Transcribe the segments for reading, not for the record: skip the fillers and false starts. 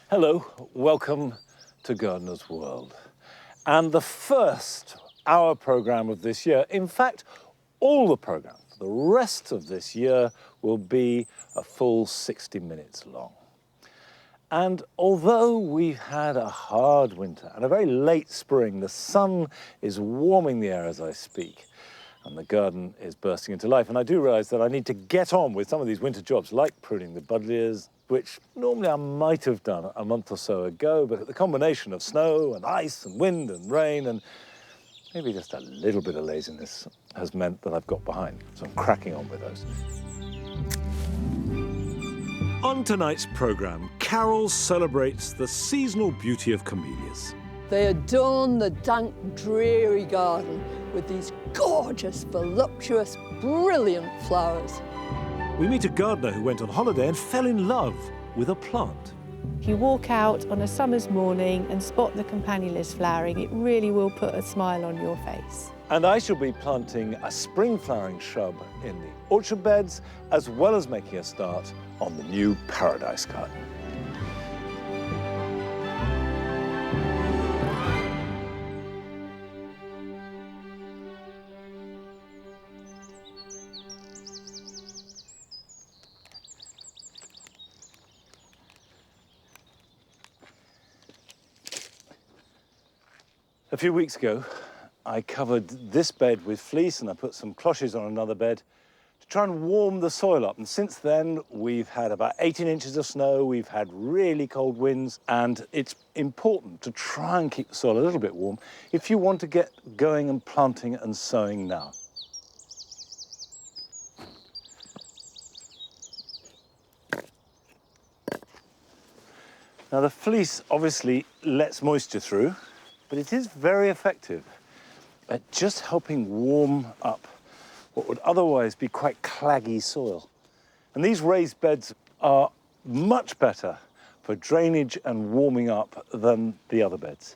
Hello, welcome to Gardener's World. And the first hour programme of this year, in fact, all the programme, the rest of this year will be a full 60 minutes long. And although we've had a hard winter and a very late spring, the sun is warming the air as I speak, and the garden is bursting into life. And I do realise that I need to get on with some of these winter jobs, like pruning the buddleias, which normally I might have done a month or so ago, but the combination of snow and ice and wind and rain and maybe just a little bit of laziness has meant that I've got behind. So I'm cracking on with those. On tonight's programme, Carol celebrates the seasonal beauty of camellias. They adorn the dank, dreary garden with these gorgeous, voluptuous, brilliant flowers. We meet a gardener who went on holiday and fell in love with a plant. If you walk out on a summer's morning and spot the campanulas flowering, it really will put a smile on your face. And I shall be planting a spring flowering shrub in the orchard beds, as well as making a start on the new paradise garden. A few weeks ago, I covered this bed with fleece and I put some cloches on another bed to try and warm the soil up. And since then, we've had about 18 inches of snow, we've had really cold winds, and it's important to try and keep the soil a little bit warm if you want to get going and planting and sowing now. Now, the fleece obviously lets moisture through, but it is very effective at just helping warm up what would otherwise be quite claggy soil. And these raised beds are much better for drainage and warming up than the other beds.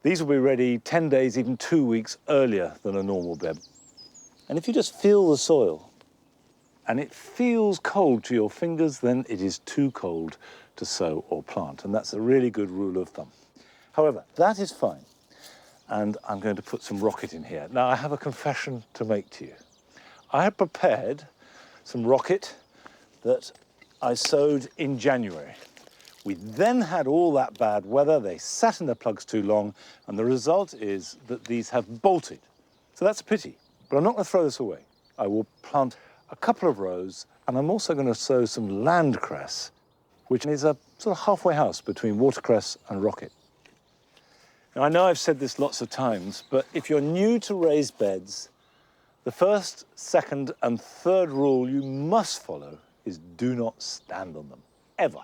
These will be ready 10 days, even 2 weeks earlier than a normal bed. And if you just feel the soil and it feels cold to your fingers, then it is too cold to sow or plant. And that's a really good rule of thumb. However, that is fine, and I'm going to put some rocket in here. Now, I have a confession to make to you. I had prepared some rocket that I sowed in January. We then had all that bad weather, they sat in their plugs too long, and the result is that these have bolted. So that's a pity, but I'm not going to throw this away. I will plant a couple of rows, and I'm also going to sow some landcress, which is a sort of halfway house between watercress and rocket. Now, I know I've said this lots of times, but if you're new to raised beds, the first, second, and third rule you must follow is do not stand on them, ever.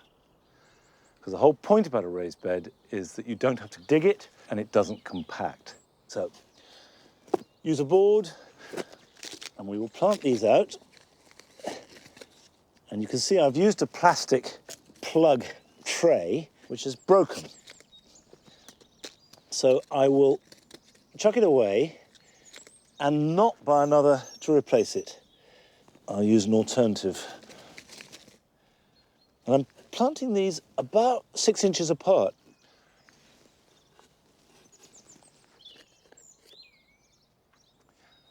Because the whole point about a raised bed is that you don't have to dig it and it doesn't compact. So, use a board, and we will plant these out. And you can see I've used a plastic plug tray, which is broken. So I will chuck it away and not buy another to replace it. I'll use an alternative. And I'm planting these about 6 inches apart.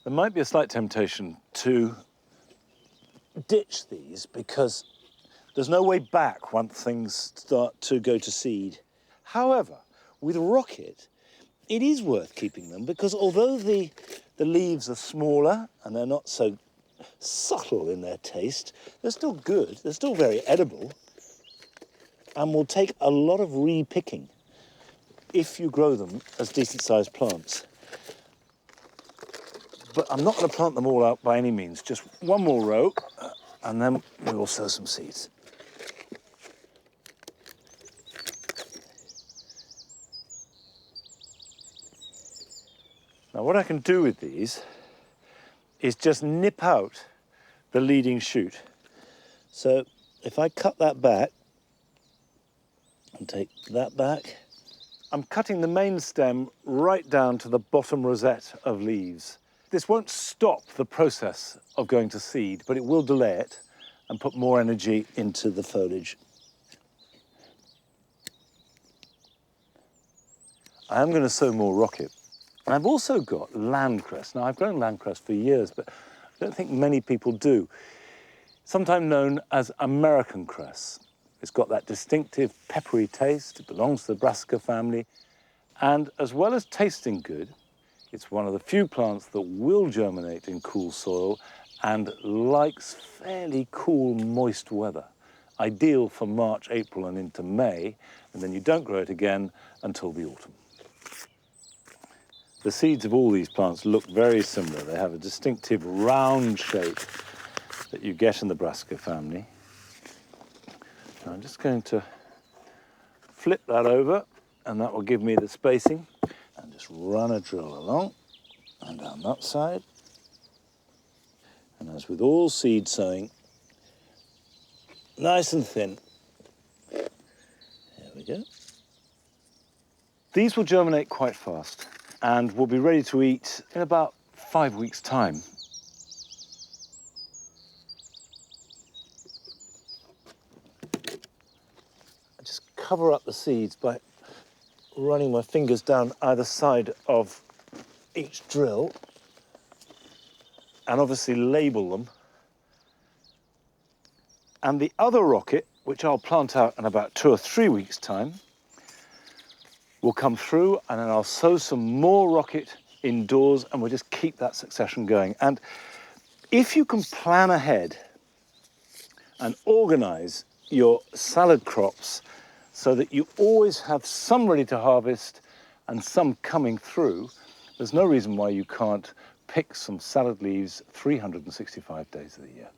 There might be a slight temptation to ditch these because there's no way back once things start to go to seed. However, with rocket, it is worth keeping them because although the leaves are smaller and they're not so subtle in their taste, they're still good, they're still very edible, and will take a lot of re-picking if you grow them as decent-sized plants. But I'm not going to plant them all out by any means, just one more row, and then we will sow some seeds. Now, what I can do with these is just nip out the leading shoot. So if I cut that back and take that back, I'm cutting the main stem right down to the bottom rosette of leaves. This won't stop the process of going to seed, but it will delay it and put more energy into the foliage. I am going to sow more rocket. And I've also got landcress. Now, I've grown landcress for years, but I don't think many people do. Sometimes known as American cress. It's got that distinctive peppery taste. It belongs to the brassica family. And as well as tasting good, it's one of the few plants that will germinate in cool soil and likes fairly cool, moist weather. Ideal for March, April, and into May, and then you don't grow it again until the autumn. The seeds of all these plants look very similar. They have a distinctive round shape that you get in the brassica family. Now I'm just going to flip that over, and that will give me the spacing. And just run a drill along and down that side. And as with all seed sowing, nice and thin. There we go. These will germinate quite fast and will be ready to eat in about 5 weeks' time. I just cover up the seeds by running my fingers down either side of each drill and obviously label them. And the other rocket, which I'll plant out in about 2 or 3 weeks' time, will come through, and then I'll sow some more rocket indoors, and we'll just keep that succession going. And if you can plan ahead and organize your salad crops so that you always have some ready to harvest and some coming through, there's no reason why you can't pick some salad leaves 365 days of the year.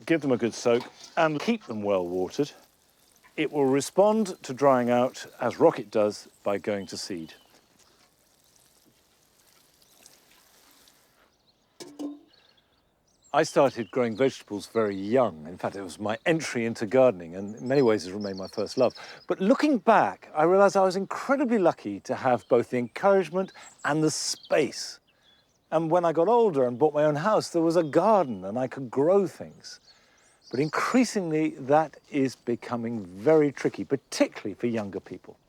Give them a good soak and keep them well watered. It will respond to drying out as rocket does by going to seed. I started growing vegetables very young. In fact, it was my entry into gardening, and in many ways has remained my first love. But looking back, I realized I was incredibly lucky to have both the encouragement and the space. And when I got older and bought my own house, there was a garden and I could grow things. But increasingly, that is becoming very tricky, particularly for younger people.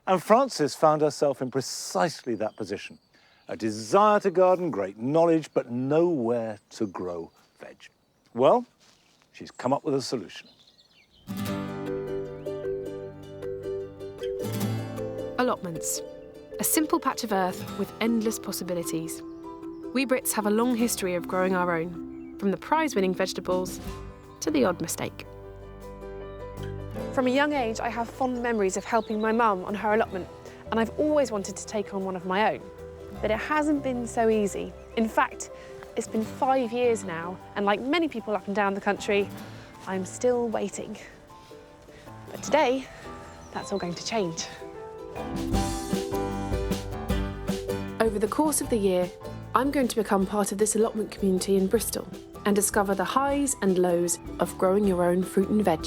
And Frances found herself in precisely that position. A desire to garden, great knowledge, but nowhere to grow veg. Well, she's come up with a solution. Allotments. A simple patch of earth with endless possibilities. We Brits have a long history of growing our own, from the prize-winning vegetables to the odd mistake. From a young age, I have fond memories of helping my mum on her allotment, and I've always wanted to take on one of my own. But it hasn't been so easy. In fact, it's been 5 years now, and like many people up and down the country, I'm still waiting. But today, that's all going to change. Over the course of the year, I'm going to become part of this allotment community in Bristol and discover the highs and lows of growing your own fruit and veg.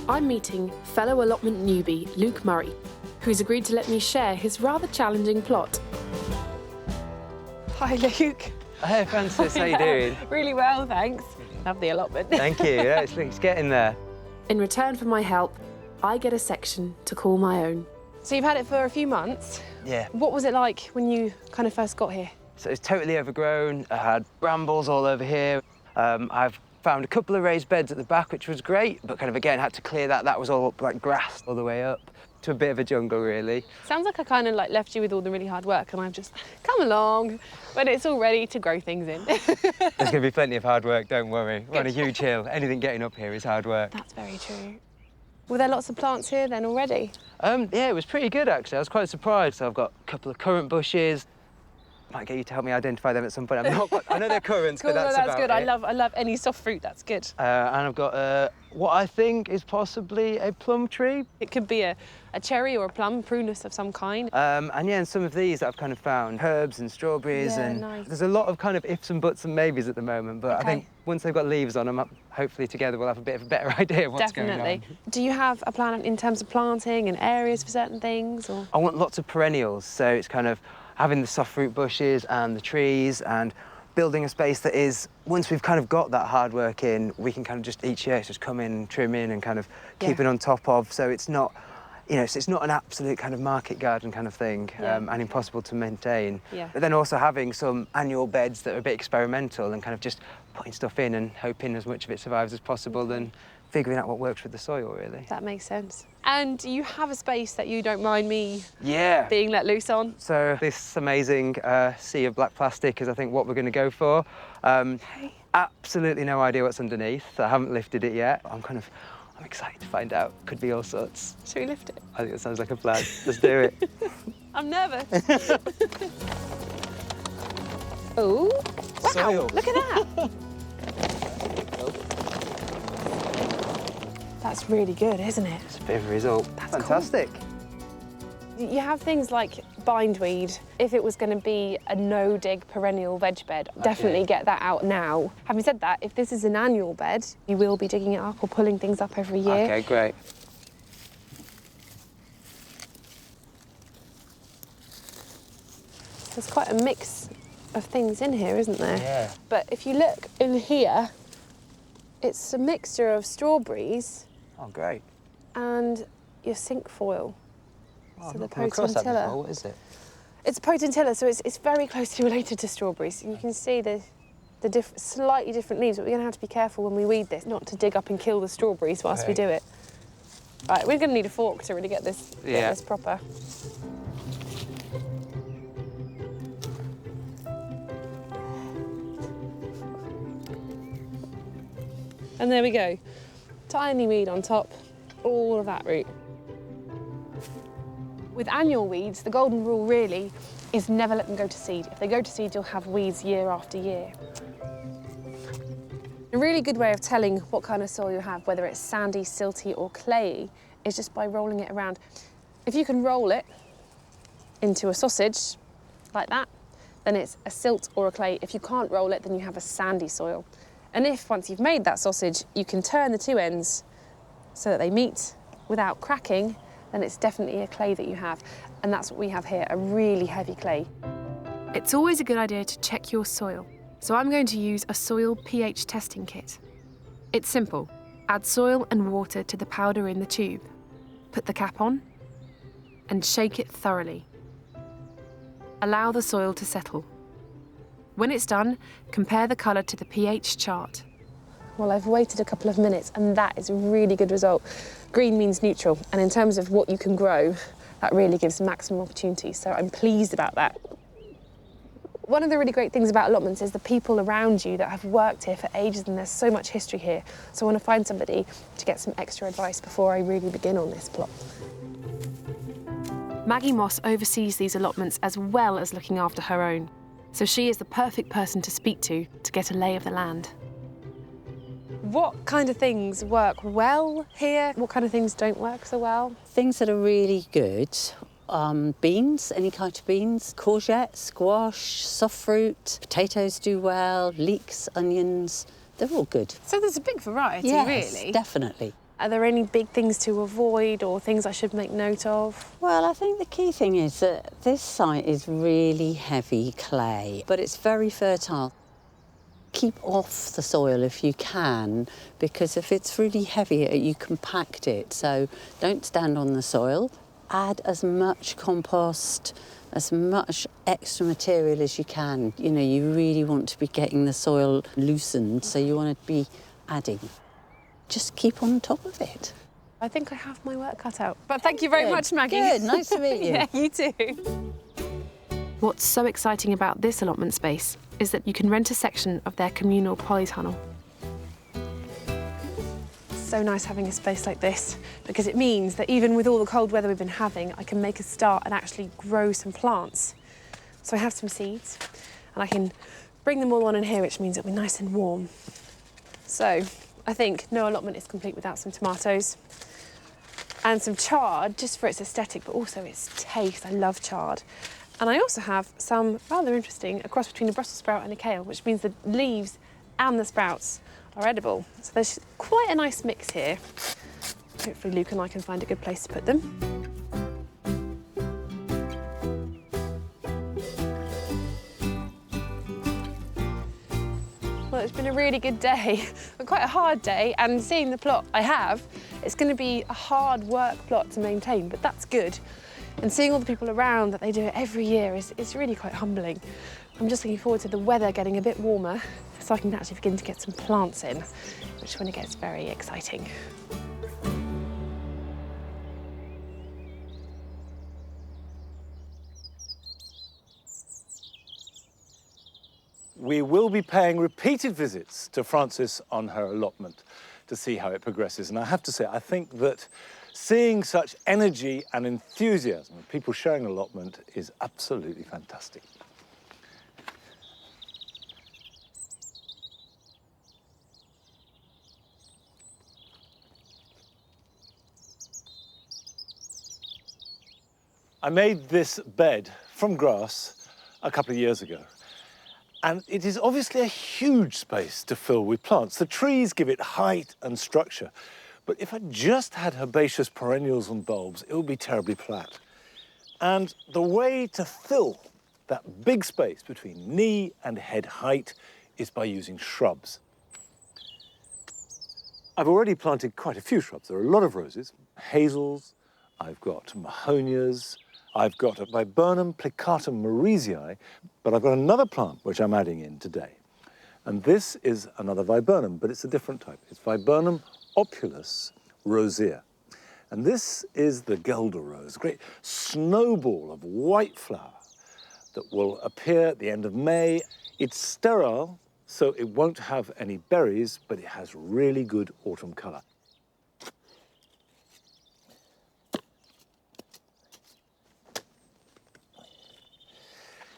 I'm meeting fellow allotment newbie Luke Murray, who's agreed to let me share his rather challenging plot. Hi, Luke. Hey, Frances, how you doing? Really well, thanks. Love the allotment. Thank you, yeah, it's getting there. In return for my help, I get a section to call my own. So you've had it for a few months. Yeah. What was it like when you kind of first got here? So it's totally overgrown. I had brambles all over here. I've found a couple of raised beds at the back, which was great, but kind of again had to clear that. That was all like grass all the way up to a bit of a jungle, really. Sounds like I kind of like left you with all the really hard work, and I've just come along when it's all ready to grow things in. There's going to be plenty of hard work, don't worry. We're on a huge hill. Anything getting up here is hard work. That's very true. Were there lots of plants here then already? Yeah, it was pretty good, actually. I was quite surprised. So I've got a couple of currant bushes. Might get you to help me identify them at some point. I know they're currants, Cool, but that's that's about good. it. I love any soft fruit. That's good. And I've got what I think is possibly a plum tree. It could be a cherry or a plum, prunus of some kind. And yeah, and some of these that I've kind of found, herbs and strawberries, Yeah, and nice. there's a lot of kind of ifs and buts and maybes at the moment, but Okay. I think once they've got leaves on them, hopefully together we'll have a bit of a better idea of what's Definitely. going on. Do you have a plan in terms of planting and areas for certain things? Or? I want lots of perennials, so it's kind of having the soft fruit bushes and the trees and building a space that is, once we've kind of got that hard work in, we can kind of just each year just come in, trim in and kind of keep Yeah. it on top of, so it's not you know, so it's not an absolute kind of market garden kind of thing, and impossible to maintain. Yeah. But then also having some annual beds that are a bit experimental and kind of just putting stuff in and hoping as much of it survives as possible and figuring out what works with the soil, really. That makes sense. And you have a space that you don't mind me Yeah. being let loose on? So this amazing sea of black plastic is, I think, what we're going to go for. Absolutely no idea what's underneath. I haven't lifted it yet. I'm excited to find out. Could be all sorts. Should we lift it? I think that sounds like a plan. Let's do it. I'm nervous. Oh, wow, Soil. look at that. That's really good, isn't it? It's a bit of a result. That's fantastic. Cool. You have things like bindweed. If it was going to be a no-dig perennial veg bed, definitely get that out now. Having said that, if this is an annual bed, you will be digging it up or pulling things up every year. Okay, great. There's quite a mix of things in here, isn't there? Yeah. But if you look in here, it's a mixture of strawberries Oh, great. and your cinquefoil. Oh, So the I've not come across that potentilla. before. What is it? It's potentilla, so it's very closely related to strawberries. You can see the slightly different leaves, but we're going to have to be careful when we weed this, not to dig up and kill the strawberries whilst we Okay. do it. Right, we're going to need a fork to really get this proper. And there we go. Tiny weed on top, all of that root. With annual weeds, the golden rule really is never let them go to seed. If they go to seed, you'll have weeds year after year. A really good way of telling what kind of soil you have, whether it's sandy, silty or clayey, is just by rolling it around. If you can roll it into a sausage, like that, then it's a silt or a clay. If you can't roll it, then you have a sandy soil. And if, once you've made that sausage, you can turn the two ends so that they meet without cracking, then it's definitely a clay that you have. And that's what we have here, a really heavy clay. It's always a good idea to check your soil. So I'm going to use a soil pH testing kit. It's simple. Add soil and water to the powder in the tube. Put the cap on and shake it thoroughly. Allow the soil to settle. When it's done, compare the colour to the pH chart. Well, I've waited a couple of minutes and that is a really good result. Green means neutral, and in terms of what you can grow, that really gives maximum opportunity, so I'm pleased about that. One of the really great things about allotments is the people around you that have worked here for ages, and there's so much history here. So I want to find somebody to get some extra advice before I really begin on this plot. Maggie Moss oversees these allotments as well as looking after her own, so she is the perfect person to speak to get a lay of the land. What kind of things work well here? What kind of things don't work so well? Things that are really good, beans, any kind of beans, courgette, squash, soft fruit, potatoes do well, leeks, onions, they're all good. So there's a big variety, Yes, really. definitely. Are there any big things to avoid or things I should make note of? Well, I think the key thing is that this site is really heavy clay, but it's very fertile. Keep off the soil if you can, because if it's really heavy, you compact it. So don't stand on the soil. Add as much compost, as much extra material as you can. You know, you really want to be getting the soil loosened, so you want to be adding. Just keep on top of it. I think I have my work cut out. But thank you very much, Maggie. Good, nice to meet you. Yeah, you too. What's so exciting about this allotment space is that you can rent a section of their communal polytunnel. So nice having a space like this, because it means that even with all the cold weather we've been having, I can make a start and actually grow some plants. So I have some seeds and I can bring them all on in here, which means it'll be nice and warm. So I think no allotment is complete without some tomatoes and some chard, just for its aesthetic, but also its taste. I love chard. And I also have some rather interesting, a cross between a Brussels sprout and a kale, which means the leaves and the sprouts are edible. So there's quite a nice mix here. Hopefully Luke and I can find a good place to put them. Well, it's been a really good day, but quite a hard day, and seeing the plot I have, It's going to be a hard work plot to maintain, but that's good. And seeing all the people around that they do it every year is really quite humbling. I'm just looking forward to the weather getting a bit warmer so I can actually begin to get some plants in, which is when it gets very exciting. We will be paying repeated visits to Frances on her allotment to see how it progresses. And I have to say, I think that seeing such energy and enthusiasm of people sharing an allotment is absolutely fantastic. I made this bed from grass a couple of years ago. And it is obviously a huge space to fill with plants. The trees give it height and structure. But if I just had herbaceous perennials and bulbs, it would be terribly flat. And the way to fill that big space between knee and head height is by using shrubs. I've already planted quite a few shrubs. There are a lot of roses, hazels, I've got mahonias, I've got a Viburnum plicatum marisii, but I've got another plant which I'm adding in today. And this is another viburnum, but it's a different type. It's Viburnum opulus rosea. And this is the Guelder rose, a great snowball of white flower that will appear at the end of May. It's sterile, so it won't have any berries, but it has really good autumn colour.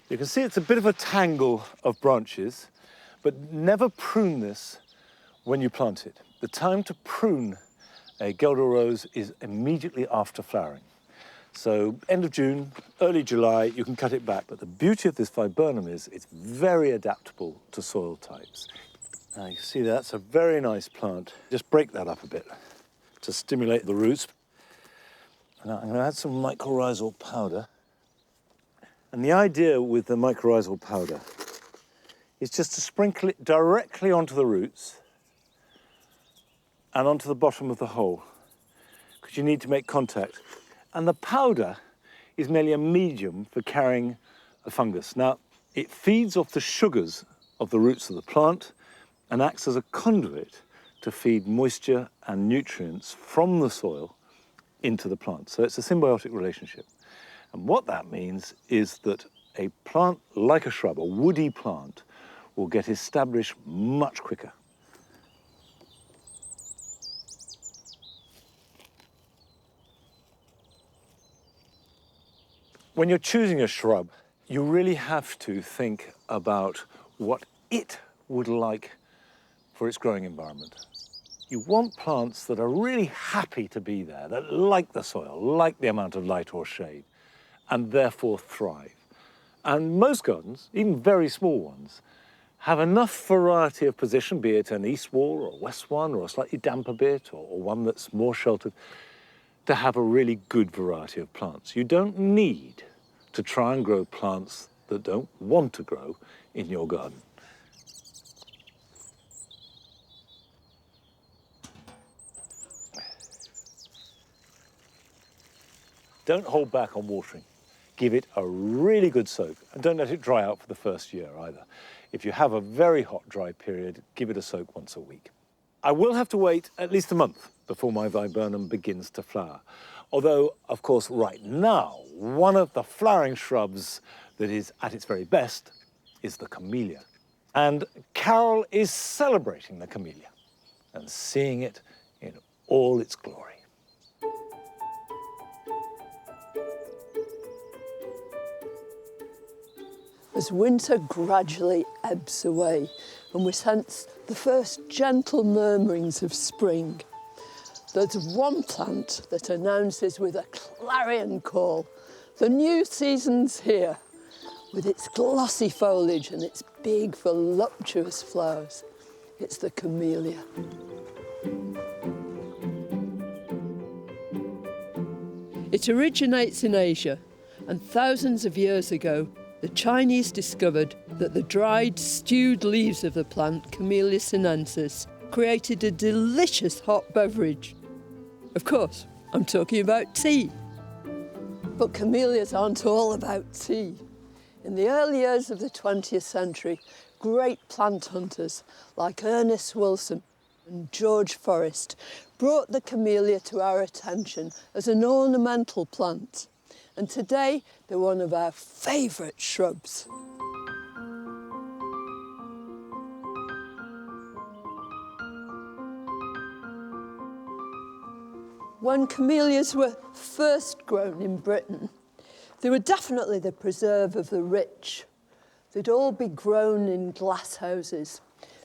You can see it's a bit of a tangle of branches, but never prune this when you plant it. The time to prune a Guelder rose is immediately after flowering. So end of June, early July, you can cut it back. But the beauty of this viburnum is it's very adaptable to soil types. Now you can see that's a very nice plant. Just break that up a bit to stimulate the roots. Now I'm going to add some mycorrhizal powder. And the idea with the mycorrhizal powder is just to sprinkle it directly onto the roots and onto the bottom of the hole, because you need to make contact. And the powder is merely a medium for carrying a fungus. Now, it feeds off the sugars of the roots of the plant and acts as a conduit to feed moisture and nutrients from the soil into the plant. So it's a symbiotic relationship. And what that means is that a plant like a shrub, a woody plant, will get established much quicker. When you're choosing a shrub, you really have to think about what it would like for its growing environment. You want plants that are really happy to be there, that like the soil, like the amount of light or shade, and therefore thrive. And most gardens, even very small ones, have enough variety of position, be it an east wall or a west one or a slightly damper bit or one that's more sheltered, to have a really good variety of plants. You don't need to try and grow plants that don't want to grow in your garden. Don't hold back on watering. Give it a really good soak, and don't let it dry out for the first year either. If you have a very hot, dry period, give it a soak once a week. I will have to wait at least a month before my viburnum begins to flower. Although, of course, right now, one of the flowering shrubs that is at its very best is the camellia. And Carol is celebrating the camellia and seeing it in all its glory. As winter gradually ebbs away and we sense the first gentle murmurings of spring, there's one plant that announces with a clarion call, the new season's here, with its glossy foliage and its big, voluptuous flowers. It's the camellia. It originates in Asia, and thousands of years ago, the Chinese discovered that the dried, stewed leaves of the plant, Camellia sinensis, created a delicious hot beverage. Of course, I'm talking about tea. But camellias aren't all about tea. In the early years of the 20th century, great plant hunters like Ernest Wilson and George Forrest brought the camellia to our attention as an ornamental plant. And today, they're one of our favourite shrubs. When camellias were first grown in Britain, they were definitely the preserve of the rich. They'd all be grown in glass houses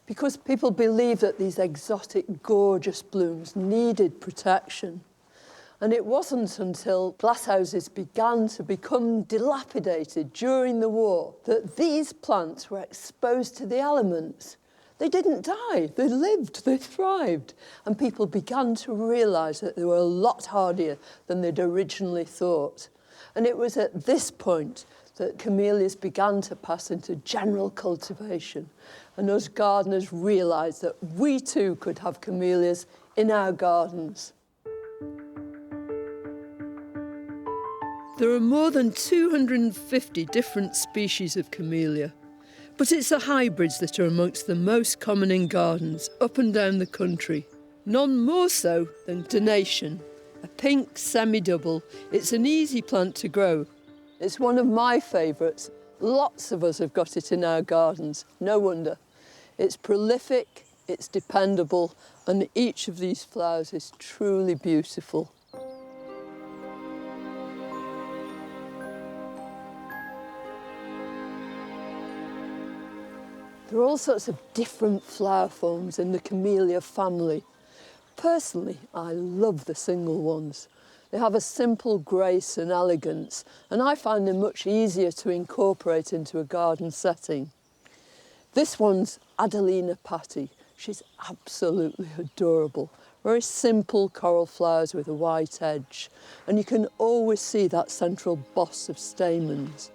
because people believed that these exotic, gorgeous blooms needed protection. And it wasn't until glasshouses began to become dilapidated during the war that these plants were exposed to the elements. They didn't die, they lived, they thrived. And people began to realise that they were a lot hardier than they'd originally thought. And it was at this point that camellias began to pass into general cultivation. And us gardeners realised that we too could have camellias in our gardens. There are more than 250 different species of camellia, but it's the hybrids that are amongst the most common in gardens up and down the country. None more so than Donation, a pink semi-double. It's an easy plant to grow. It's one of my favourites. Lots of us have got it in our gardens, no wonder. It's prolific, it's dependable, and each of these flowers is truly beautiful. There are all sorts of different flower forms in the camellia family. Personally, I love the single ones. They have a simple grace and elegance, and I find them much easier to incorporate into a garden setting. This one's Adelina Patti. She's absolutely adorable. Very simple coral flowers with a white edge, and you can always see that central boss of stamens.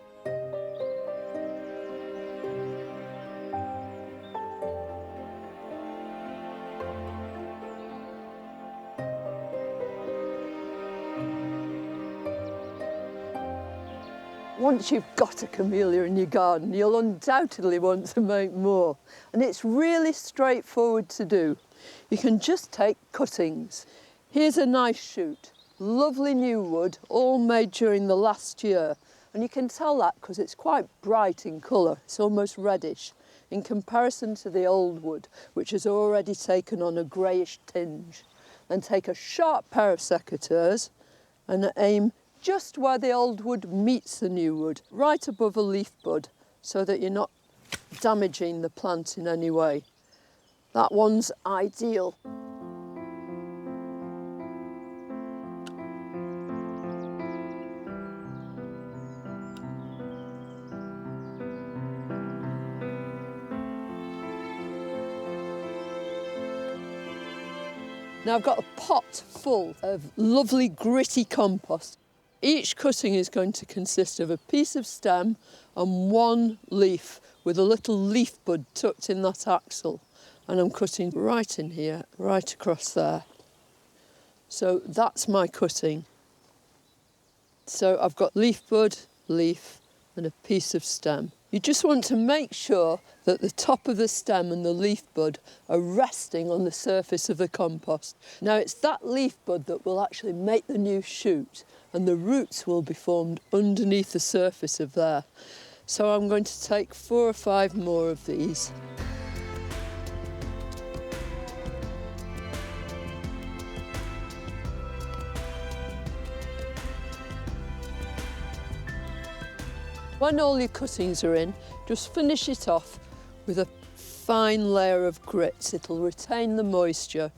Once you've got a camellia in your garden, you'll undoubtedly want to make more. And it's really straightforward to do. You can just take cuttings. Here's a nice shoot. Lovely new wood, all made during the last year. And you can tell that because it's quite bright in colour. It's almost reddish in comparison to the old wood, which has already taken on a greyish tinge. Then take a sharp pair of secateurs and aim just where the old wood meets the new wood, right above a leaf bud, so that you're not damaging the plant in any way. That one's ideal. Now I've got a pot full of lovely gritty compost. Each cutting is going to consist of a piece of stem and one leaf with a little leaf bud tucked in that axil. And I'm cutting right in here, right across there. So that's my cutting. So I've got leaf bud, leaf, and a piece of stem. You just want to make sure that the top of the stem and the leaf bud are resting on the surface of the compost. Now it's that leaf bud that will actually make the new shoot, and the roots will be formed underneath the surface of there. So I'm going to take 4 or 5 more of these. When all your cuttings are in, just finish it off with a fine layer of grits. It'll retain the moisture.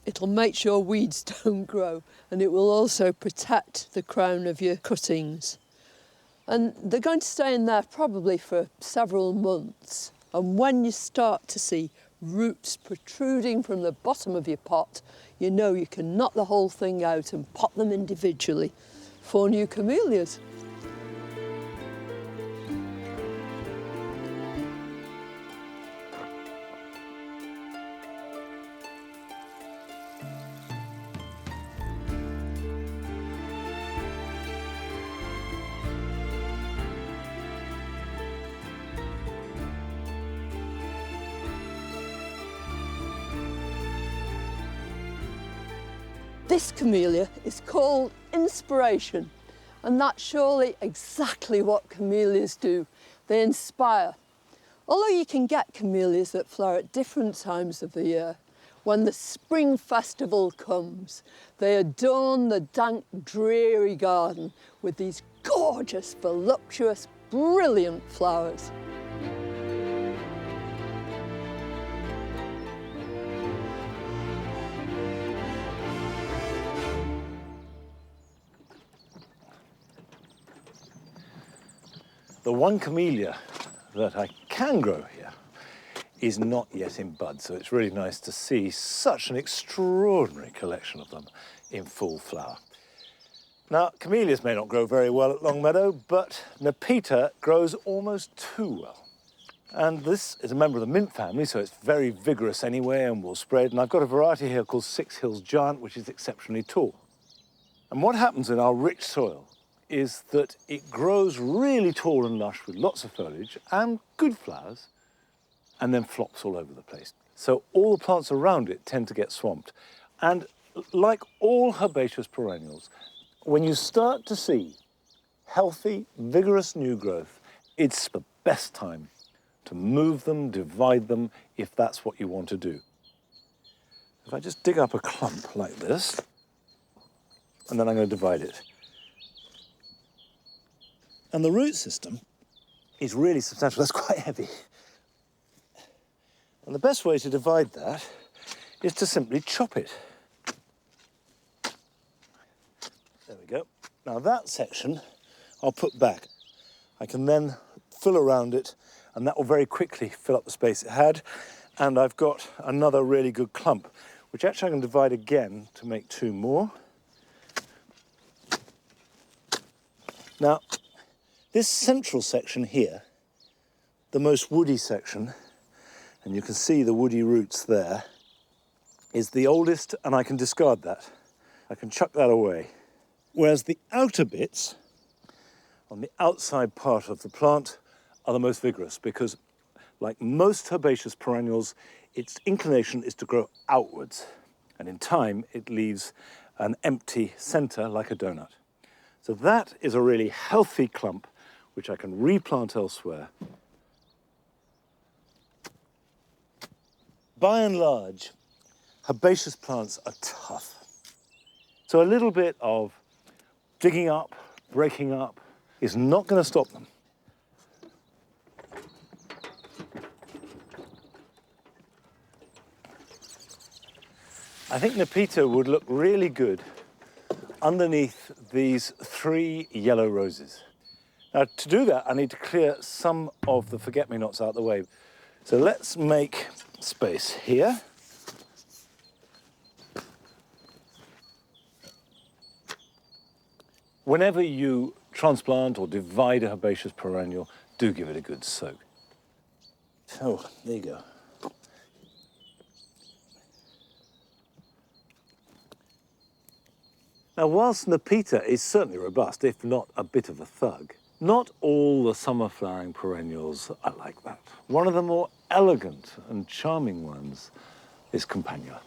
It'll make sure weeds don't grow, and it will also protect the crown of your cuttings. And they're going to stay in there probably for several months. And when you start to see roots protruding from the bottom of your pot, you know you can knock the whole thing out and pot them individually for new camellias. This camellia is called Inspiration, and that's surely exactly what camellias do. They inspire. Although you can get camellias that flower at different times of the year, when the spring festival comes, they adorn the dank, dreary garden with these gorgeous, voluptuous, brilliant flowers. The one camellia that I can grow here is not yet in bud, so it's really nice to see such an extraordinary collection of them in full flower. Now, camellias may not grow very well at Longmeadow, but Nepeta grows almost too well. And this is a member of the mint family, so it's very vigorous anyway and will spread. And I've got a variety here called Six Hills Giant, which is exceptionally tall. And what happens in our rich soil is that it grows really tall and lush with lots of foliage and good flowers, and then flops all over the place. So all the plants around it tend to get swamped. And like all herbaceous perennials, when you start to see healthy, vigorous new growth, it's the best time to move them, divide them, if that's what you want to do. If I just dig up a clump like this, and then I'm going to divide it. And the root system is really substantial. That's quite heavy. And the best way to divide that is to simply chop it. There we go. Now that section I'll put back. I can then fill around it, and that will very quickly fill up the space it had. And I've got another really good clump, which actually I can divide again to make two more. Now, this central section here, the most woody section, and you can see the woody roots there, is the oldest, and I can discard that. I can chuck that away. Whereas the outer bits, on the outside part of the plant, are the most vigorous, because like most herbaceous perennials, its inclination is to grow outwards, and in time it leaves an empty center like a donut. So that is a really healthy clump which I can replant elsewhere. By and large, herbaceous plants are tough. So a little bit of digging up, breaking up, is not going to stop them. I think Nepeta would look really good underneath these 3 yellow roses. Now, to do that, I need to clear some of the forget-me-nots out of the way. So let's make space here. Whenever you transplant or divide a herbaceous perennial, do give it a good soak. Oh, there you go. Now, whilst Nepeta is certainly robust, if not a bit of a thug, not all the summer flowering perennials are like that. One of the more elegant and charming ones is Campanula.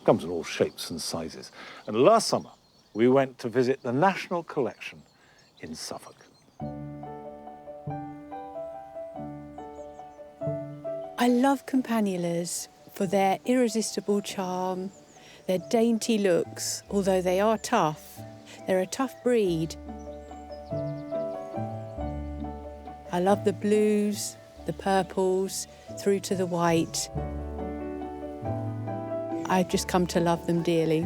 Comes in all shapes and sizes. And last summer, we went to visit the National Collection in Suffolk. I love Campanulas for their irresistible charm, their dainty looks, although they are tough. They're a tough breed. I love the blues, the purples, through to the white. I've just come to love them dearly.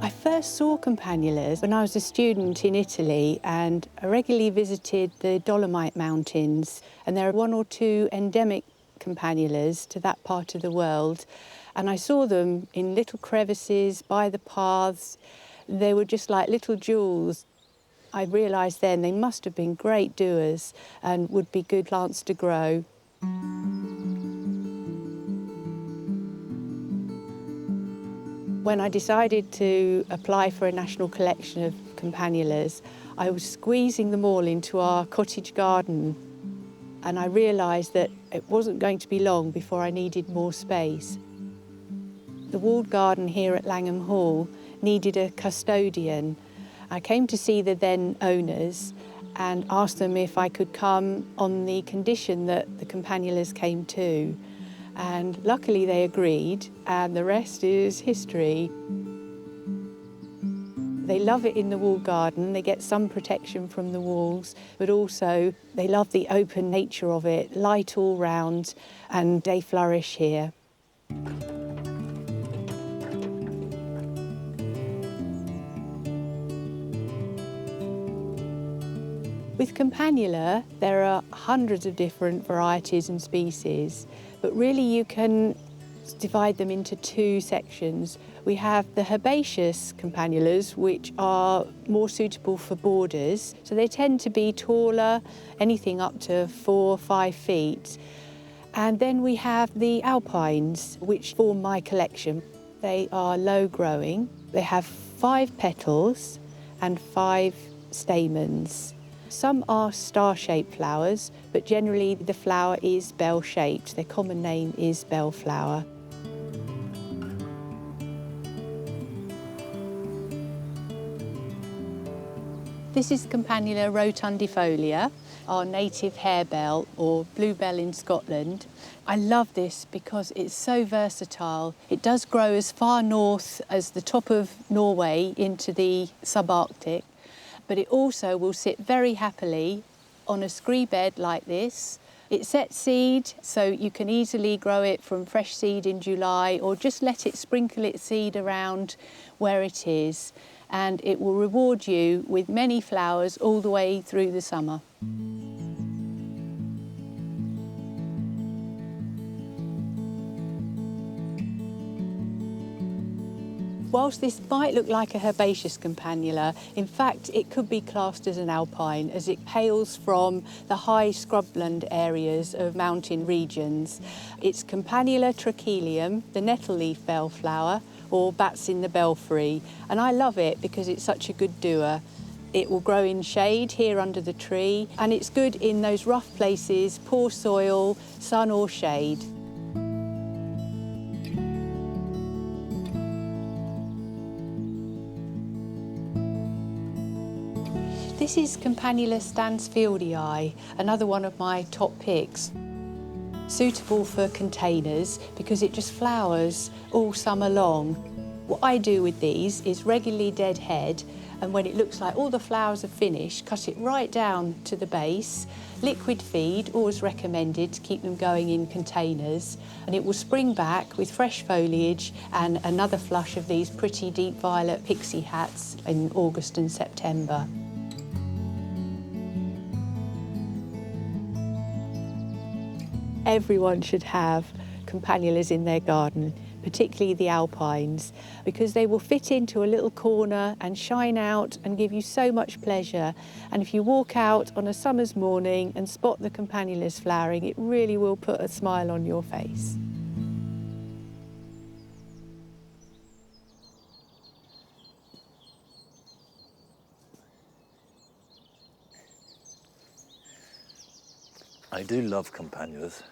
I first saw Campanulas when I was a student in Italy, and I regularly visited the Dolomite Mountains, and there are 1 or 2 endemic Campanulas to that part of the world, and I saw them in little crevices by the paths. They were just like little jewels. I realised then they must have been great doers and would be good plants to grow. When I decided to apply for a national collection of Campanulas, I was squeezing them all into our cottage garden, and I realised that it wasn't going to be long before I needed more space. The walled garden here at Langham Hall needed a custodian. I came to see the then owners and asked them if I could come on the condition that the campanulas came too. And luckily they agreed, and the rest is history. They love it in the walled garden. They get some protection from the walls, but also they love the open nature of it, light all round, and they flourish here. With campanula, there are hundreds of different varieties and species, but really you can divide them into two sections. We have the herbaceous campanulas, which are more suitable for borders. So they tend to be taller, anything up to 4 or 5 feet. And then we have the alpines, which form my collection. They are low growing. They have 5 petals and 5 stamens. Some are star-shaped flowers, but generally the flower is bell-shaped. Their common name is bellflower. This is Campanula rotundifolia, our native harebell or bluebell in Scotland. I love this because it's so versatile. It does grow as far north as the top of Norway into the subarctic, but it also will sit very happily on a scree bed like this. It sets seed, so you can easily grow it from fresh seed in July, or just let it sprinkle its seed around where it is, and it will reward you with many flowers all the way through the summer. Whilst this might look like a herbaceous campanula, in fact it could be classed as an alpine, as it hails from the high scrubland areas of mountain regions. It's Campanula trachelium, the nettle-leaf bellflower, or bats in the belfry, and I love it because it's such a good doer. It will grow in shade here under the tree, and it's good in those rough places, poor soil, sun or shade. This is Campanula stansfieldii, another one of my top picks. Suitable for containers because it just flowers all summer long. What I do with these is regularly deadhead, and when it looks like all the flowers are finished, cut it right down to the base. Liquid feed, always recommended to keep them going in containers, and it will spring back with fresh foliage and another flush of these pretty deep violet pixie hats in August and September. Everyone should have campanulas in their garden, particularly the alpines, because they will fit into a little corner and shine out and give you so much pleasure. And if you walk out on a summer's morning and spot the campanulas flowering, it really will put a smile on your face. I do love campanulas.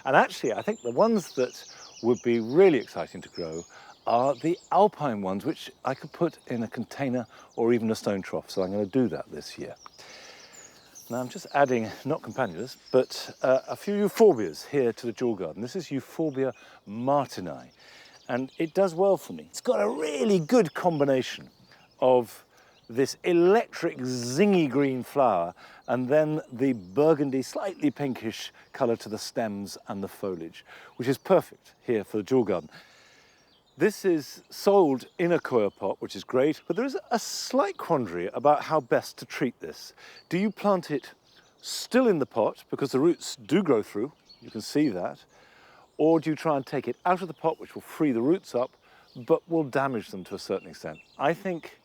And actually, I think the ones that would be really exciting to grow are the alpine ones, which I could put in a container or even a stone trough. So I'm going to do that this year. Now I'm just adding, not campanulas, but a few euphorbias here to the jewel garden. This is Euphorbia martini, and it does well for me. It's got a really good combination of this electric zingy green flower and then the burgundy, slightly pinkish colour to the stems and the foliage, which is perfect here for the jewel garden. This is sold in a coir pot, which is great, but there is a slight quandary about how best to treat this. Do you plant it still in the pot, because the roots do grow through, you can see that, or do you try and take it out of the pot, which will free the roots up, but will damage them to a certain extent? I think,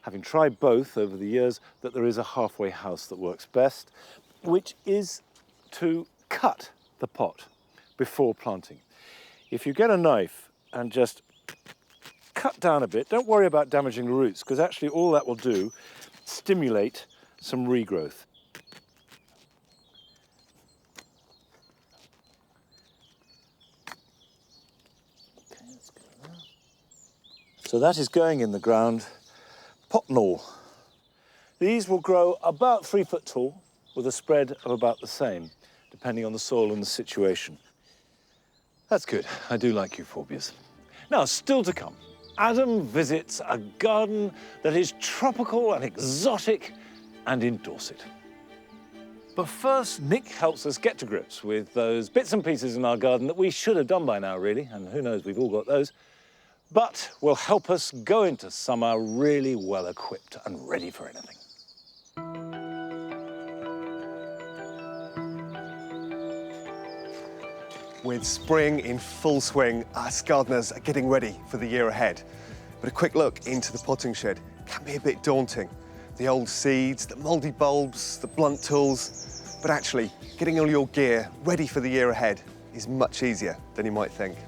having tried both over the years, that there is a halfway house that works best, which is to cut the pot before planting. If you get a knife and just cut down a bit, don't worry about damaging the roots, because actually all that will do, stimulate some regrowth. Okay, let's go there. So that is going in the ground, pot and all. These will grow about 3 foot tall with a spread of about the same, depending on the soil and the situation. That's good. I do like euphorbias. Now, still to come, Adam visits a garden that is tropical and exotic and in Dorset. But first, Nick helps us get to grips with those bits and pieces in our garden that we should have done by now, really, and who knows, we've all got those, but will help us go into summer really well equipped and ready for anything. With spring in full swing, us gardeners are getting ready for the year ahead. But a quick look into the potting shed can be a bit daunting. The old seeds, the mouldy bulbs, the blunt tools. But actually, getting all your gear ready for the year ahead is much easier than you might think.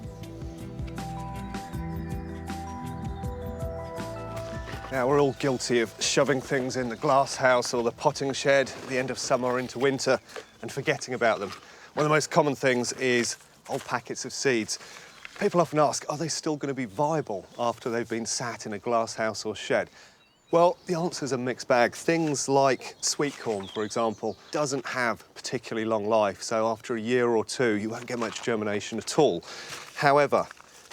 Now, we're all guilty of shoving things in the glass house or the potting shed at the end of summer or into winter and forgetting about them. One of the most common things is old packets of seeds. People often ask, are they still going to be viable after they've been sat in a glass house or shed? Well, the answer's a mixed bag. Things like sweet corn, for example, doesn't have particularly long life, so after a year or two, you won't get much germination at all. However,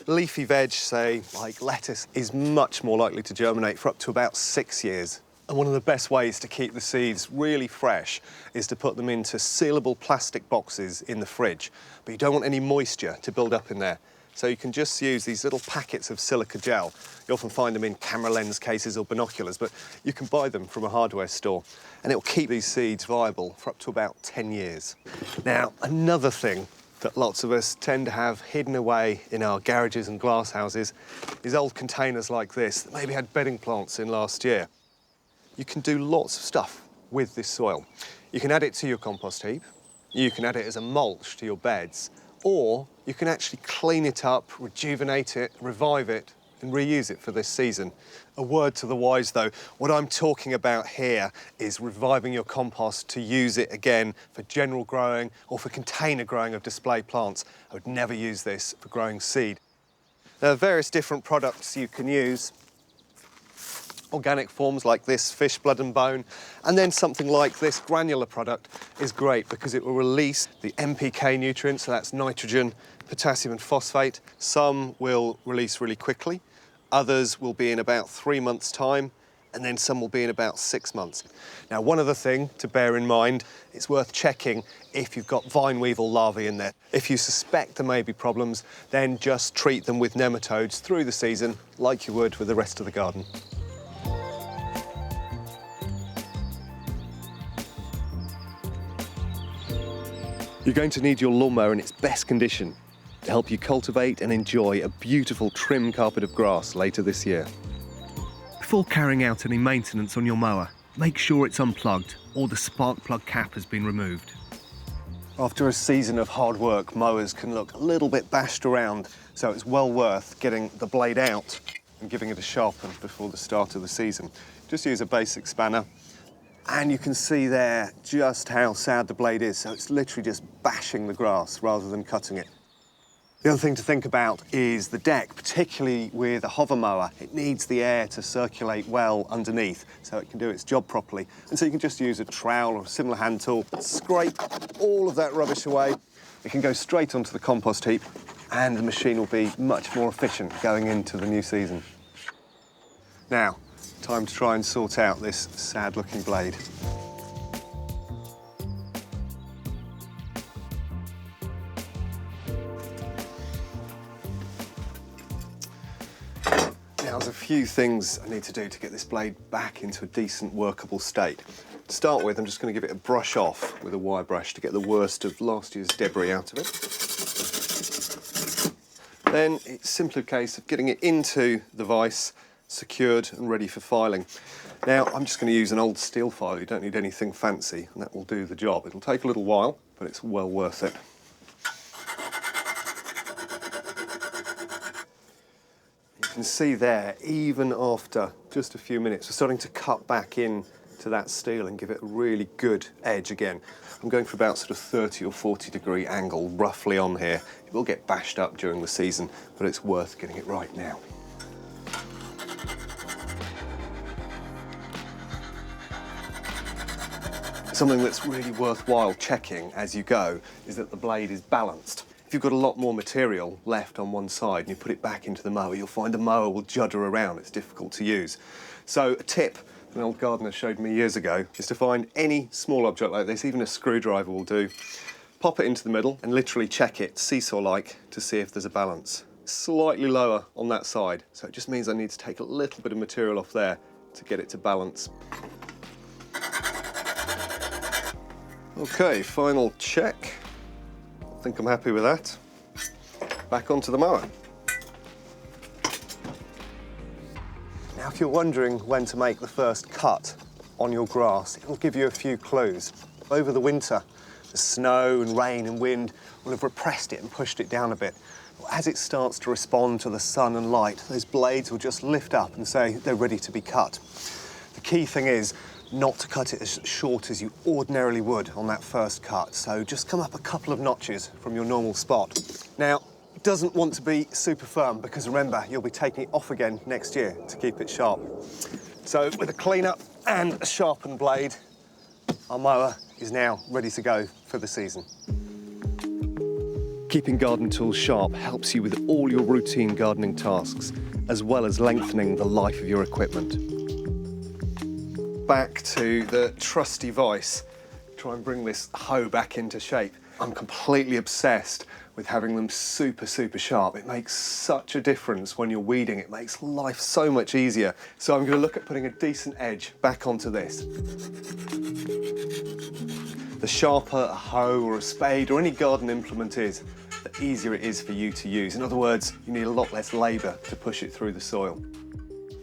leafy veg, say, like lettuce, is much more likely to germinate for up to about 6 years. And one of the best ways to keep the seeds really fresh is to put them into sealable plastic boxes in the fridge. But you don't want any moisture to build up in there. So you can just use these little packets of silica gel. You often find them in camera lens cases or binoculars, but you can buy them from a hardware store. And it will keep these seeds viable for up to about 10 years. Now, another thing that lots of us tend to have hidden away in our garages and glass houses is old containers like this that maybe had bedding plants in last year. You can do lots of stuff with this soil. You can add it to your compost heap, you can add it as a mulch to your beds, or you can actually clean it up, rejuvenate it, revive it, and reuse it for this season. A word to the wise though, what I'm talking about here is reviving your compost to use it again for general growing or for container growing of display plants. I would never use this for growing seed. There are various different products you can use. Organic forms like this, fish blood and bone, and then something like this granular product is great because it will release the NPK nutrients, so that's nitrogen, potassium and phosphate. Some will release really quickly, others will be in about 3 months' time, and then some will be in about 6 months. Now, one other thing to bear in mind, it's worth checking if you've got vine weevil larvae in there. If you suspect there may be problems, then just treat them with nematodes through the season like you would with the rest of the garden. You're going to need your lawnmower in its best condition to help you cultivate and enjoy a beautiful trim carpet of grass later this year. Before carrying out any maintenance on your mower, make sure it's unplugged or the spark plug cap has been removed. After a season of hard work, mowers can look a little bit bashed around, so it's well worth getting the blade out and giving it a sharpen before the start of the season. Just use a basic spanner. And you can see there just how sad the blade is, so it's literally just bashing the grass rather than cutting it. The other thing to think about is the deck, particularly with a hover mower. It needs the air to circulate well underneath so it can do its job properly. And so you can just use a trowel or a similar hand tool, scrape all of that rubbish away. It can go straight onto the compost heap and the machine will be much more efficient going into the new season. Now, time to try and sort out this sad-looking blade. Now, there's a few things I need to do to get this blade back into a decent, workable state. To start with, I'm just going to give it a brush off with a wire brush to get the worst of last year's debris out of it. Then it's simply a case of getting it into the vise, secured and ready for filing. Now, I'm just going to use an old steel file. You don't need anything fancy, and that will do the job. It'll take a little while, but it's well worth it. You can see there, even after just a few minutes, we're starting to cut back in to that steel and give it a really good edge again. I'm going for about sort of 30 or 40 degree angle roughly on here. It will get bashed up during the season, but it's worth getting it right now. Something that's really worthwhile checking as you go is that the blade is balanced. If you've got a lot more material left on one side and you put it back into the mower, you'll find the mower will judder around. It's difficult to use. So a tip an old gardener showed me years ago is to find any small object like this, even a screwdriver will do, pop it into the middle and literally check it, seesaw-like, to see if there's a balance. Slightly lower on that side, so it just means I need to take a little bit of material off there to get it to balance. Okay, final check. I think I'm happy with that. Back onto the mower. Now, if you're wondering when to make the first cut on your grass, it will give you a few clues. Over the winter, the snow and rain and wind will have repressed it and pushed it down a bit. As it starts to respond to the sun and light, those blades will just lift up and say they're ready to be cut. The key thing is not to cut it as short as you ordinarily would on that first cut. So just come up a couple of notches from your normal spot. Now, it doesn't want to be super firm because remember, you'll be taking it off again next year to keep it sharp. So with a clean-up and a sharpened blade, our mower is now ready to go for the season. Keeping garden tools sharp helps you with all your routine gardening tasks, as well as lengthening the life of your equipment. Back to the trusty vice. Try and bring this hoe back into shape. I'm completely obsessed with having them super, super sharp. It makes such a difference when you're weeding. It makes life so much easier. So I'm going to look at putting a decent edge back onto this. The sharper a hoe or a spade or any garden implement is, the easier it is for you to use. In other words, you need a lot less labour to push it through the soil.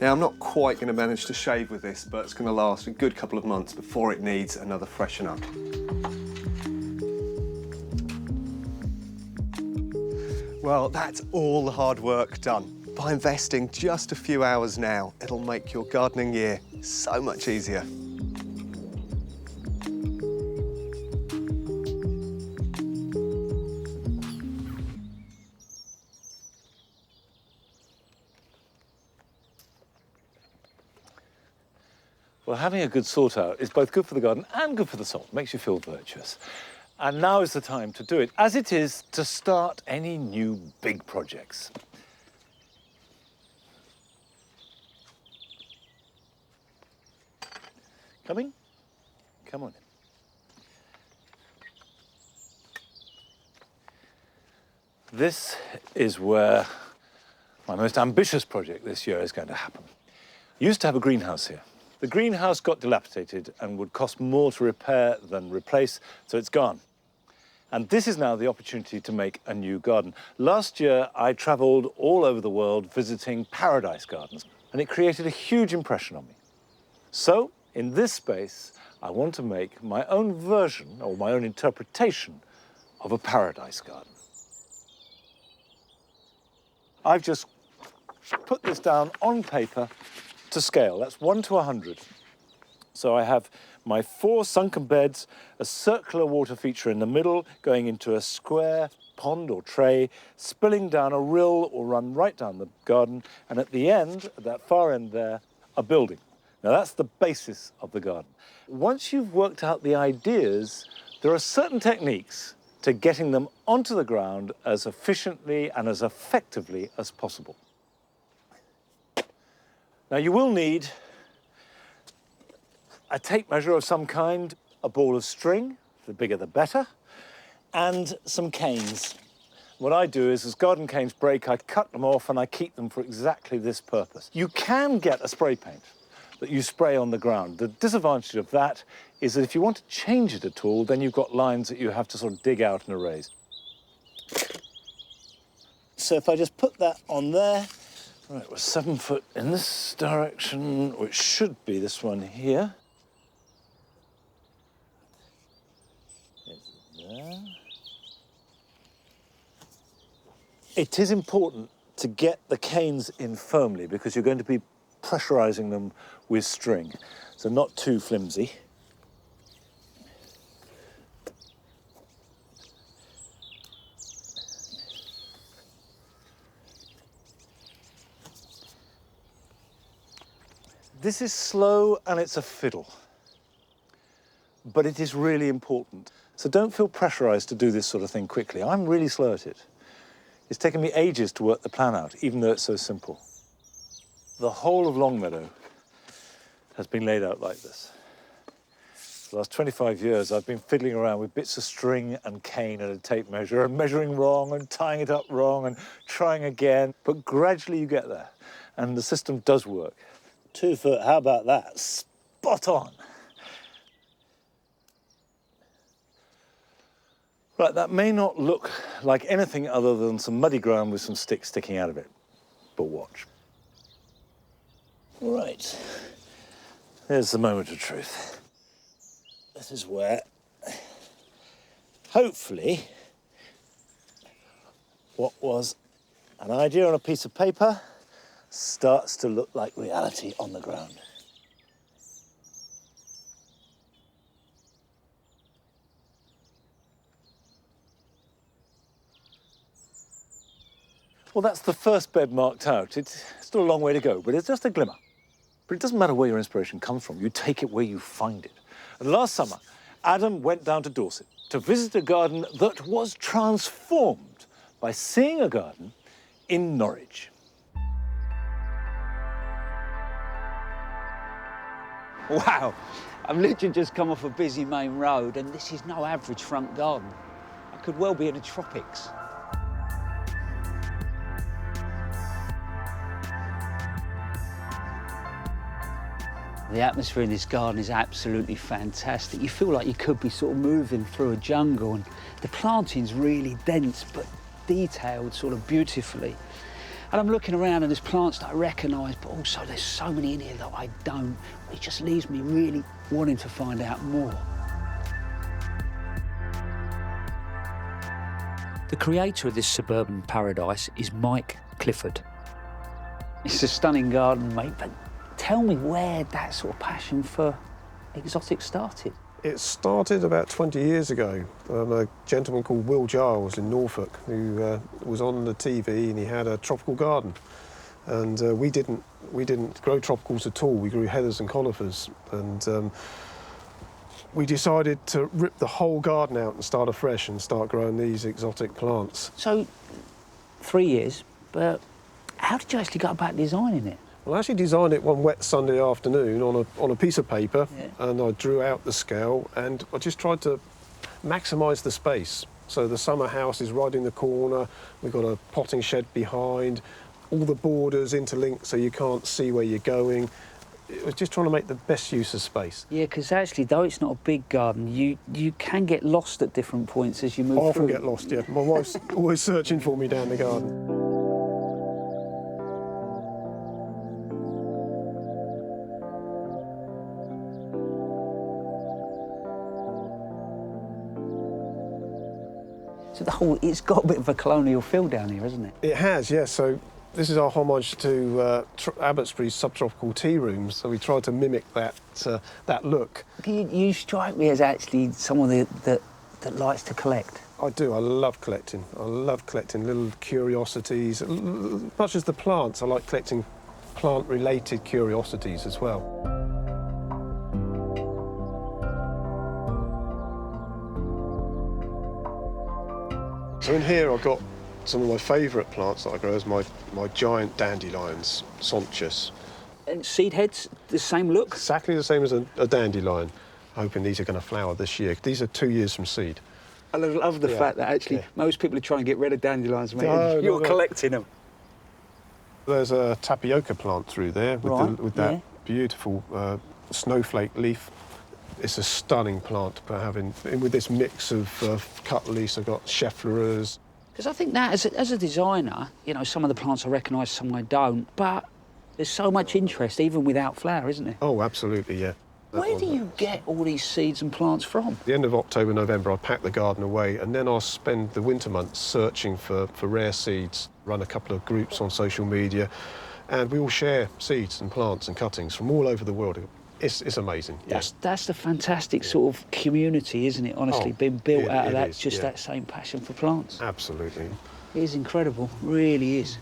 Now, I'm not quite going to manage to shave with this, but it's going to last a good couple of months before it needs another freshen up. Well, that's all the hard work done. By investing just a few hours now, it'll make your gardening year so much easier. Well, having a good sort out is both good for the garden and good for the soul. It makes you feel virtuous. And now is the time to do it, as it is to start any new big projects. Come in? Come on in. This is where my most ambitious project this year is going to happen. I used to have a greenhouse here. The greenhouse got dilapidated and would cost more to repair than replace, so it's gone. And this is now the opportunity to make a new garden. Last year, I travelled all over the world visiting paradise gardens, and it created a huge impression on me. So, in this space, I want to make my own version, or my own interpretation, of a paradise garden. I've just put this down on paper to scale. That's 1 to 100. So I have my 4 sunken beds, a circular water feature in the middle, going into a square pond or tray, spilling down a rill or run right down the garden, and at the end, at that far end there, a building. Now that's the basis of the garden. Once you've worked out the ideas, there are certain techniques to getting them onto the ground as efficiently and as effectively as possible. Now you will need a tape measure of some kind, a ball of string, the bigger the better, and some canes. What I do is, as garden canes break, I cut them off and I keep them for exactly this purpose. You can get a spray paint that you spray on the ground. The disadvantage of that is that if you want to change it at all, then you've got lines that you have to sort of dig out and erase. So if I just put that on there, right, we're 7 foot in this direction, which should be this one here. There. It is important to get the canes in firmly because you're going to be pressurizing them with string, so not too flimsy. This is slow and it's a fiddle. but it is really important. So don't feel pressurized to do this sort of thing quickly. I'm really slow at it. It's taken me ages to work the plan out, even though it's so simple. The whole of Longmeadow has been laid out like this. For the last 25 years, I've been fiddling around with bits of string and cane and a tape measure and measuring wrong and tying it up wrong and trying again. But gradually you get there, and the system does work. 2 foot, how about that? Spot on. Right, that may not look like anything other than some muddy ground with some sticks sticking out of it, but watch. Right, here's the moment of truth. This is where, hopefully, what was an idea on a piece of paper starts to look like reality on the ground. Well, that's the first bed marked out. It's still a long way to go, but it's just a glimmer. But it doesn't matter where your inspiration comes from. You take it where you find it. And last summer, Adam went down to Dorset to visit a garden that was transformed by seeing a garden in Norwich. Wow, I've literally just come off a busy main road, and this is no average front garden. I could well be in the tropics. The atmosphere in this garden is absolutely fantastic. You feel like you could be sort of moving through a jungle, and the planting's really dense but detailed sort of beautifully. And I'm looking around and there's plants that I recognise, but also there's so many in here that I don't. It just leaves me really wanting to find out more. The creator of this suburban paradise is Mike Clifford. It's a stunning garden, mate, but tell me where that sort of passion for exotics started. It started about 20 years ago. A gentleman called Will Giles in Norfolk who was on the TV, and he had a tropical garden. And we didn't grow tropicals at all. We grew heathers and conifers. And we decided to rip the whole garden out and start afresh and start growing these exotic plants. So, 3 years, but how did you actually go about designing it? Well, I actually designed it one wet Sunday afternoon on a piece of paper, and I drew out the scale, and I just tried to maximise the space. So the summer house is right in the corner, we've got a potting shed behind, all the borders interlinked so you can't see where you're going. It was just trying to make the best use of space. Yeah, because actually, though it's not a big garden, you can get lost at different points as you move through. I often get lost, yeah. My wife's always searching for me down the garden. So it's got a bit of a colonial feel down here, hasn't it? It has, yes. So this is our homage to Abbotsbury's subtropical tea rooms. So we tried to mimic that look. You strike me as actually someone that likes to collect. I do. I love collecting. I love collecting little curiosities. As much as the plants, I like collecting plant-related curiosities as well. So in here I've got some of my favourite plants that I grow as my giant dandelions, Sonchus. And seed heads, the same look? Exactly the same as a dandelion. Hoping these are going to flower this year. These are 2 years from seed. I love the fact that actually most people are trying to get rid of dandelions, mate. No, you're collecting them. There's a tapioca plant through there with that beautiful snowflake leaf. It's a stunning plant, but with this mix of cut leaves, I've got schefflerers. Because I think that as a designer, you know, some of the plants I recognise, some I don't, but there's so much interest even without flower, isn't there? Oh, absolutely, yeah. Where do you get all these seeds and plants from? At the end of October, November, I pack the garden away, and then I'll spend the winter months searching for rare seeds, run a couple of groups on social media, and we all share seeds and plants and cuttings from all over the world. It's amazing. That's the fantastic sort of community, isn't it? Honestly, being built out of that, that same passion for plants. Absolutely. It is incredible, really is.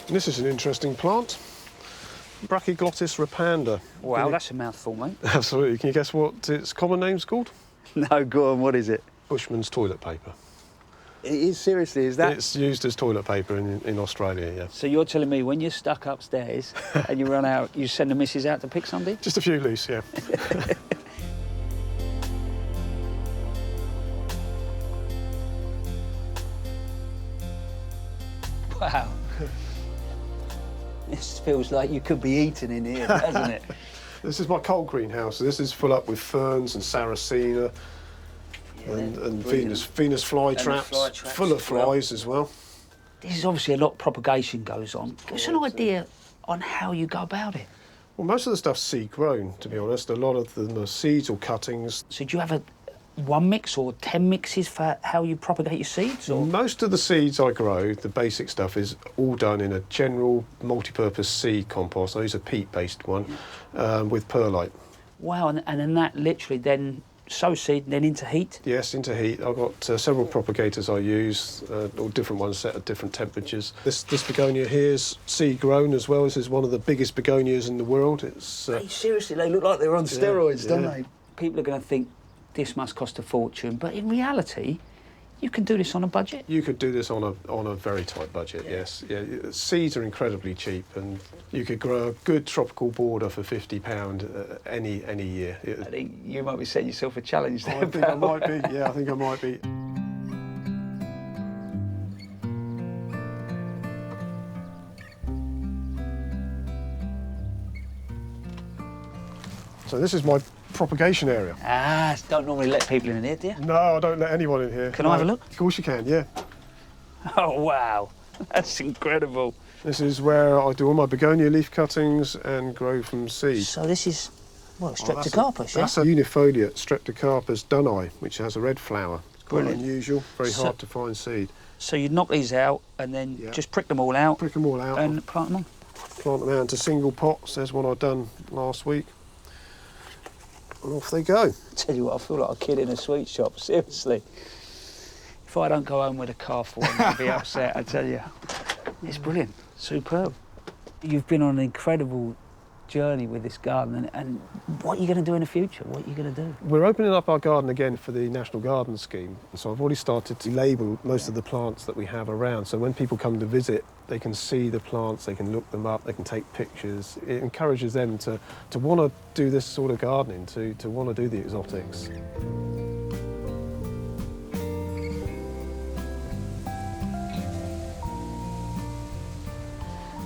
And this is an interesting plant. Brachyglottis repanda. Wow, that's a mouthful, mate. Absolutely. Can you guess what its common name's called? No, go on, what is it? Bushman's toilet paper. It is, seriously, is that? It's used as toilet paper in Australia, yeah. So you're telling me when you're stuck upstairs and you run out, you send the missus out to pick something? Just a few loose, yeah. Wow. This feels like you could be eaten in here, doesn't it? This is my cold greenhouse. This is full up with ferns and sarracenia and Venus flytraps, full of flies as well. This is obviously a lot of propagation goes on. Give us an idea on how you go about it. Well, most of the stuff's seed grown, to be honest. A lot of them are seeds or cuttings. So do you have one mix or 10 mixes for how you propagate your seeds? Or? Most of the seeds I grow, the basic stuff, is all done in a general multi-purpose seed compost. I use a peat-based one with perlite. Wow, and then that literally then sow seed, then into heat? Yes, into heat. I've got several propagators I use, all different ones set at different temperatures. This begonia here is seed grown as well. This is one of the biggest begonias in the world. It's Hey, seriously, they look like they're on steroids, don't yeah. they? People are going to think this must cost a fortune, but in reality, you can do this on a budget. You could do this on a very tight budget, yes. Yeah, seeds are incredibly cheap, and you could grow a good tropical border for £50 any year. I think you might be setting yourself a challenge there. I think I might be. Yeah, I think I might be. So this is my propagation area. Ah, don't normally let people in here, do you? No, I don't let anyone in here. Can I have a look? Of course you can, yeah. Oh, wow. That's incredible. This is where I do all my begonia leaf cuttings and grow from seed. So this is, what, Streptocarpus, yeah? That's a unifolia Streptocarpus dunni, which has a red flower. It's quite Brilliant. unusual, very hard to find seed. So you knock these out and then just prick them all out. Prick them all out. And plant them on. Plant them out into single pots. There's one I've done last week. And off they go. I tell you what, I feel like a kid in a sweet shop, seriously. If I don't go home with a car for one, I'll be upset, I tell you. It's brilliant, superb. You've been on an incredible journey with this garden, and what are you going to do in the future? What are you going to do? We're opening up our garden again for the National Garden Scheme. So I've already started to label most of the plants that we have around. So when people come to visit, they can see the plants, they can look them up, they can take pictures. It encourages them to want to do this sort of gardening, to want to do the exotics.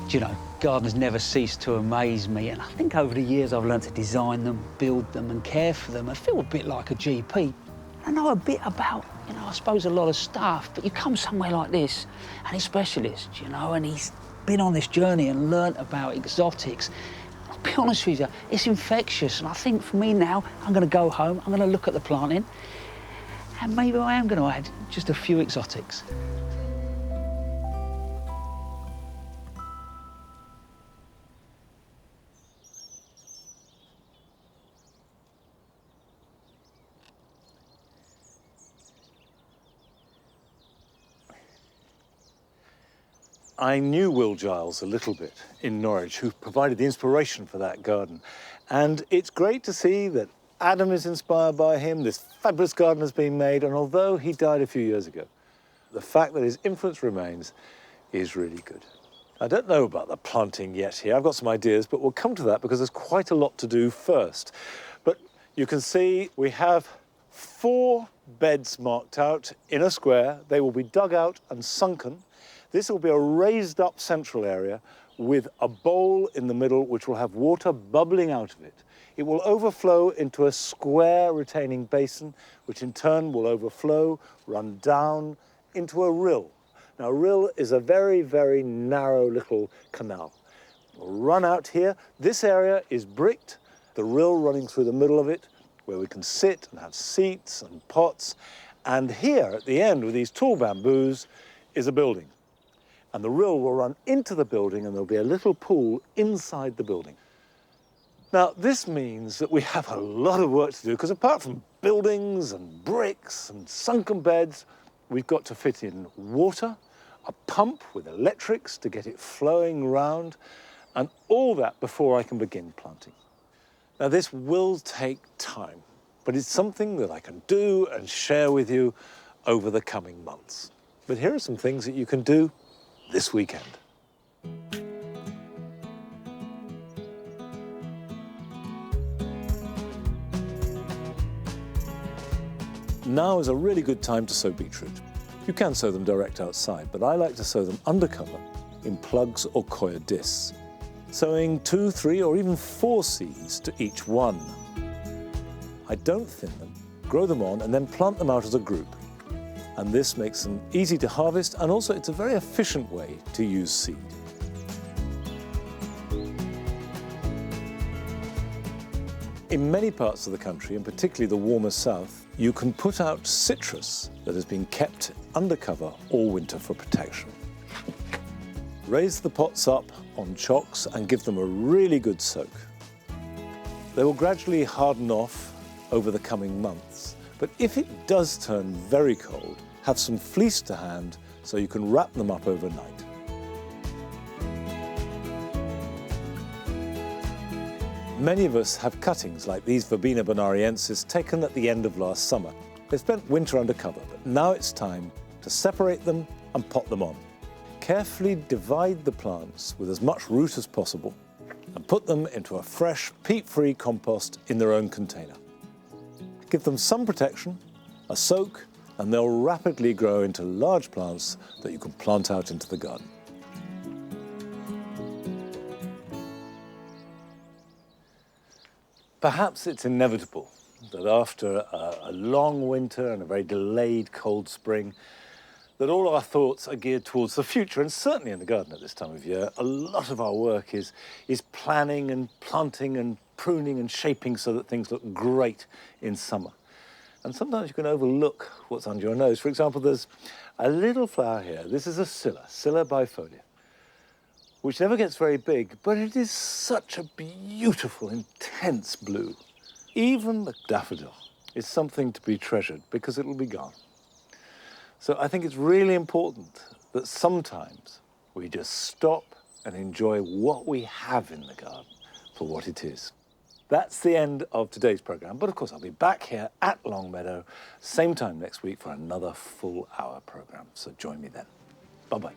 Do you know, gardens never cease to amaze me, and I think over the years I've learned to design them, build them and care for them. I feel a bit like a GP. I know a bit about, I suppose a lot of stuff, but you come somewhere like this and he's a specialist, and he's been on this journey and learnt about exotics. I'll be honest with you, it's infectious, and I think for me now, I'm going to go home, I'm going to look at the planting, and maybe I am going to add just a few exotics. I knew Will Giles a little bit in Norwich, who provided the inspiration for that garden. And it's great to see that Adam is inspired by him, this fabulous garden has been made, and although he died a few years ago, the fact that his influence remains is really good. I don't know about the planting yet here. I've got some ideas, but we'll come to that because there's quite a lot to do first. But you can see we have 4 beds marked out in a square. They will be dug out and sunken. This will be a raised up central area with a bowl in the middle which will have water bubbling out of it. It will overflow into a square retaining basin, which in turn will overflow, run down into a rill. Now, a rill is a very, very narrow little canal. It will run out here. This area is bricked, the rill running through the middle of it, where we can sit and have seats and pots. And here at the end with these tall bamboos is a building. And the rill will run into the building and there'll be a little pool inside the building. Now, this means that we have a lot of work to do because apart from buildings and bricks and sunken beds, we've got to fit in water a pump with electrics to get it flowing round, and all that before I can begin planting. Now, this will take time, but it's something that I can do and share with you over the coming months. But here are some things that you can do this weekend. Now is a really good time to sow beetroot. You can sow them direct outside, but I like to sow them undercover in plugs or coir discs, sowing 2, 3, or even 4 seeds to each one. I don't thin them, grow them on, and then plant them out as a group. And this makes them easy to harvest, and also it's a very efficient way to use seed. In many parts of the country, and particularly the warmer south, you can put out citrus that has been kept undercover all winter for protection. Raise the pots up on chocks and give them a really good soak. They will gradually harden off over the coming months, but if it does turn very cold, have some fleece to hand so you can wrap them up overnight. Many of us have cuttings like these Verbena bonariensis taken at the end of last summer. They spent winter undercover, but now it's time to separate them and pot them on. Carefully divide the plants with as much root as possible and put them into a fresh, peat-free compost in their own container. Give them some protection, a soak, and they'll rapidly grow into large plants that you can plant out into the garden. Perhaps it's inevitable that after a long winter and a very delayed cold spring, that all our thoughts are geared towards the future, and certainly in the garden at this time of year, a lot of our work is planning and planting and pruning and shaping so that things look great in summer. And sometimes you can overlook what's under your nose. For example, there's a little flower here. This is a Scilla bifolia, which never gets very big, but it is such a beautiful, intense blue. Even the daffodil is something to be treasured because it'll be gone. So I think it's really important that sometimes we just stop and enjoy what we have in the garden for what it is. That's the end of today's programme, but of course I'll be back here at Longmeadow, same time next week for another full hour programme, so join me then. Bye-bye.